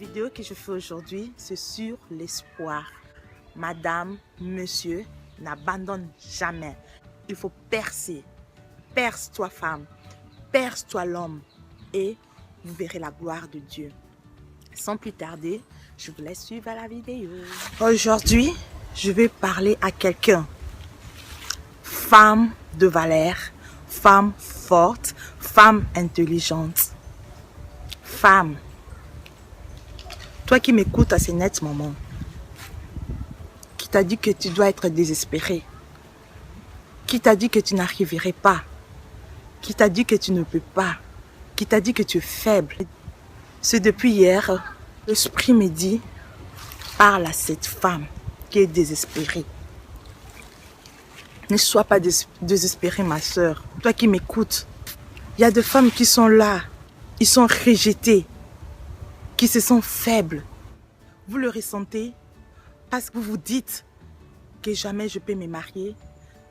vidéo que je fais aujourd'hui, c'est sur l'espoir. Madame, monsieur, n'abandonne jamais. Il faut percer. Perce-toi femme, perce-toi l'homme et vous verrez la gloire de Dieu. Sans plus tarder, je vous laisse suivre la vidéo. Aujourd'hui, je vais parler à quelqu'un. Femme de valeur, femme forte, femme intelligente. Femme, toi qui m'écoutes à ces nets moments, qui t'a dit que tu dois être désespéré, qui t'a dit que tu n'arriverais pas, qui t'a dit que tu ne peux pas, qui t'a dit que tu es faible. C'est depuis hier, l'esprit me dit, parle à cette femme qui est désespérée. Ne sois pas désespérée, ma soeur. Toi qui m'écoutes, il y a des femmes qui sont là, ils sont rejetées, qui se sentent faibles. Vous le ressentez parce que vous vous dites que jamais je peux me marier,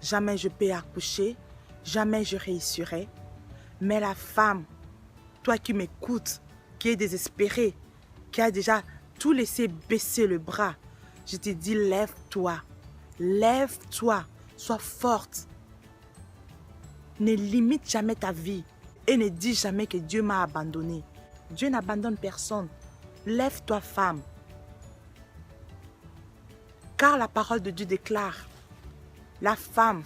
jamais je peux accoucher, jamais je réussirai. Mais la femme, toi qui m'écoutes, qui est désespérée, qui a déjà tout laissé baisser le bras, je te dis lève-toi, lève-toi, sois forte. Ne limite jamais ta vie et ne dis jamais que Dieu m'a abandonné. Dieu n'abandonne personne. Lève-toi femme. Car la parole de Dieu déclare, la femme,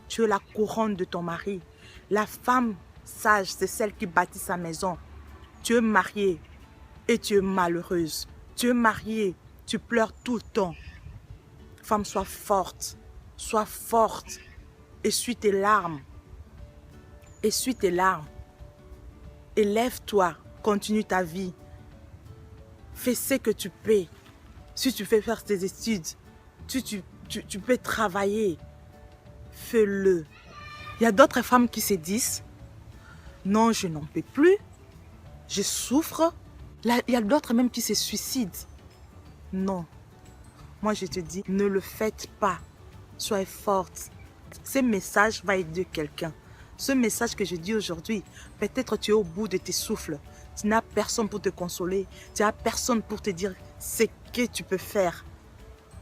tu es la couronne de ton mari. La femme sage, c'est celle qui bâtit sa maison. Tu es mariée et tu es malheureuse. Tu es mariée, tu pleures tout le temps. Femme, sois forte. Sois forte. Essuie tes larmes. Essuie tes larmes. Et lève-toi. Continue ta vie. Fais ce que tu peux. Si tu veux faire tes études, tu peux travailler. Fais-le. Il y a d'autres femmes qui se disent, non, je n'en peux plus. Je souffre. Il y a d'autres même qui se suicident. Non. Moi, je te dis, ne le faites pas. Soyez forte. Ce message va aider quelqu'un. Ce message que je dis aujourd'hui, peut-être tu es au bout de tes souffles. Tu n'as personne pour te consoler. Tu n'as personne pour te dire ce que tu peux faire.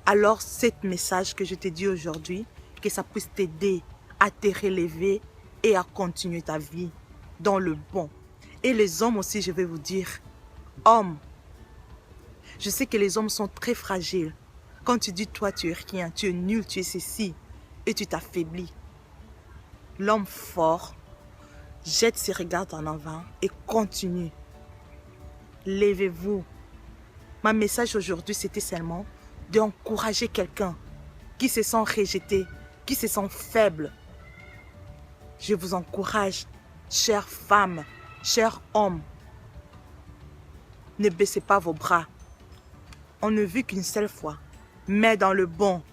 Alors, ce message que je te dis aujourd'hui, que ça puisse t'aider à te relever et à continuer ta vie dans le bon. Et les hommes aussi, je vais vous dire, hommes, je sais que les hommes sont très fragiles. Quand tu dis toi, tu es rien, tu es nul, tu es ceci, et tu t'affaiblis. L'homme fort jette ses regards en avant et continue. Levez-vous. Ma message aujourd'hui, c'était seulement d'encourager quelqu'un qui se sent rejeté, qui se sent faible. Je vous encourage, chères femmes, chers hommes, ne baissez pas vos bras. On ne vit qu'une seule fois. Mais dans le bon.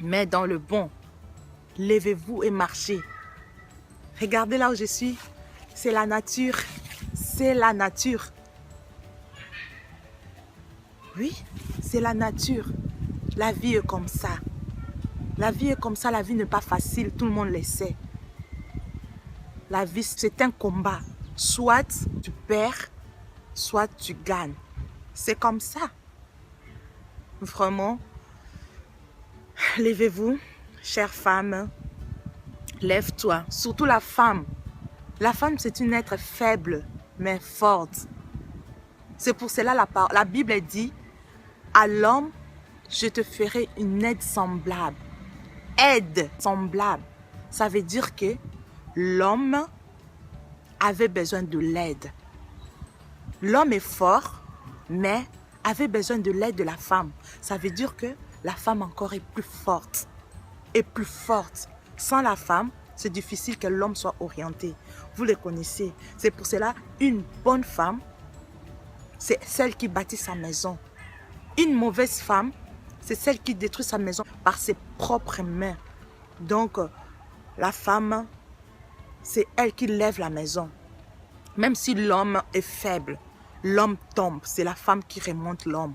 Mais dans le bon. Levez-vous et marchez. Regardez là où je suis. C'est la nature. C'est la nature. Oui, c'est la nature. La vie est comme ça. La vie est comme ça. La vie n'est pas facile. Tout le monde le sait. La vie, c'est un combat. Soit tu perds, soit tu gagnes. C'est comme ça. Vraiment. Levez-vous, chère femme. Lève-toi. Surtout la femme. La femme, c'est une être faible, mais forte. C'est pour cela la Bible dit, à l'homme, je te ferai une aide semblable. Aide semblable. Ça veut dire que l'homme avait besoin de l'aide. L'homme est fort, mais avait besoin de l'aide de la femme. Ça veut dire que la femme encore est plus forte. Et plus forte. Sans la femme, c'est difficile que l'homme soit orienté. Vous le connaissez. C'est pour cela, une bonne femme, c'est celle qui bâtit sa maison. Une mauvaise femme, c'est celle qui détruit sa maison par ses propres mains. Donc, la femme, c'est elle qui lève la maison. Même si l'homme est faible, l'homme tombe. C'est la femme qui remonte l'homme.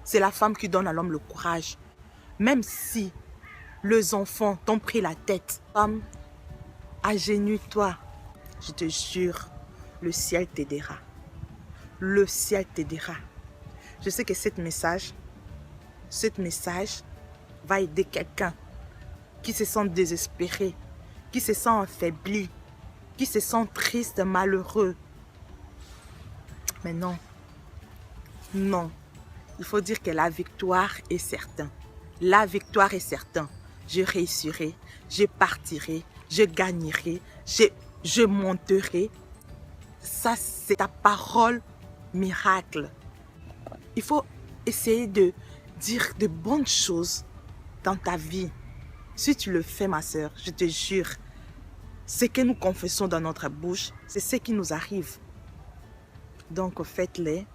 C'est la femme qui donne à l'homme le courage. Même si les enfants t'ont pris la tête, femme, agenouille-toi. Je te jure, le ciel t'aidera. le ciel t'aidera. Je sais que ce message va aider quelqu'un qui se sent désespéré, qui se sent affaibli, qui se sent triste, malheureux. Mais non, non, il faut dire que la victoire est certaine. La victoire est certaine. Je réussirai, je partirai, je gagnerai, je monterai. Ça, c'est ta parole miracle. Il faut essayer de dire de bonnes choses dans ta vie. Si tu le fais, ma sœur, je te jure, ce que nous confessons dans notre bouche, c'est ce qui nous arrive. Donc, faites-les,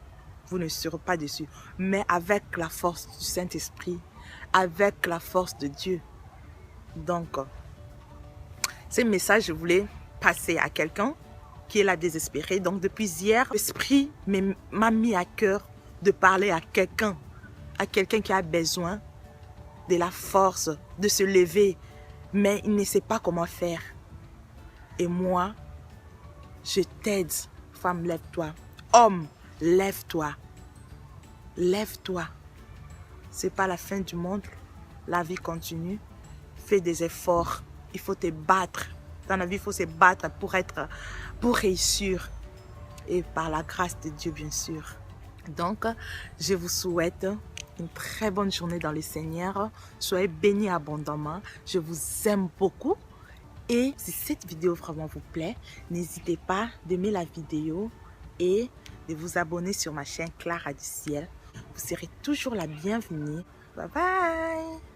vous ne serez pas déçus. Mais avec la force du Saint-Esprit, avec la force de Dieu. Donc, ce message, je voulais passer à quelqu'un qui est là désespéré. Donc, depuis hier, l'Esprit m'a mis à cœur de parler à quelqu'un qui a besoin de la force, de se lever, mais il ne sait pas comment faire. Et moi, je t'aide. Femme, lève-toi. Homme, lève-toi. Lève-toi. C'est pas la fin du monde. La vie continue. Fais des efforts. Il faut te battre. Dans la vie, il faut se battre pour réussir. Et par la grâce de Dieu, bien sûr. Donc, je vous souhaite une très bonne journée dans le Seigneur. Soyez bénis abondamment. Je vous aime beaucoup. Et si cette vidéo vraiment vous plaît, n'hésitez pas d'aimer la vidéo et de vous abonner sur ma chaîne Clara du Ciel. Vous serez toujours la bienvenue. Bye bye!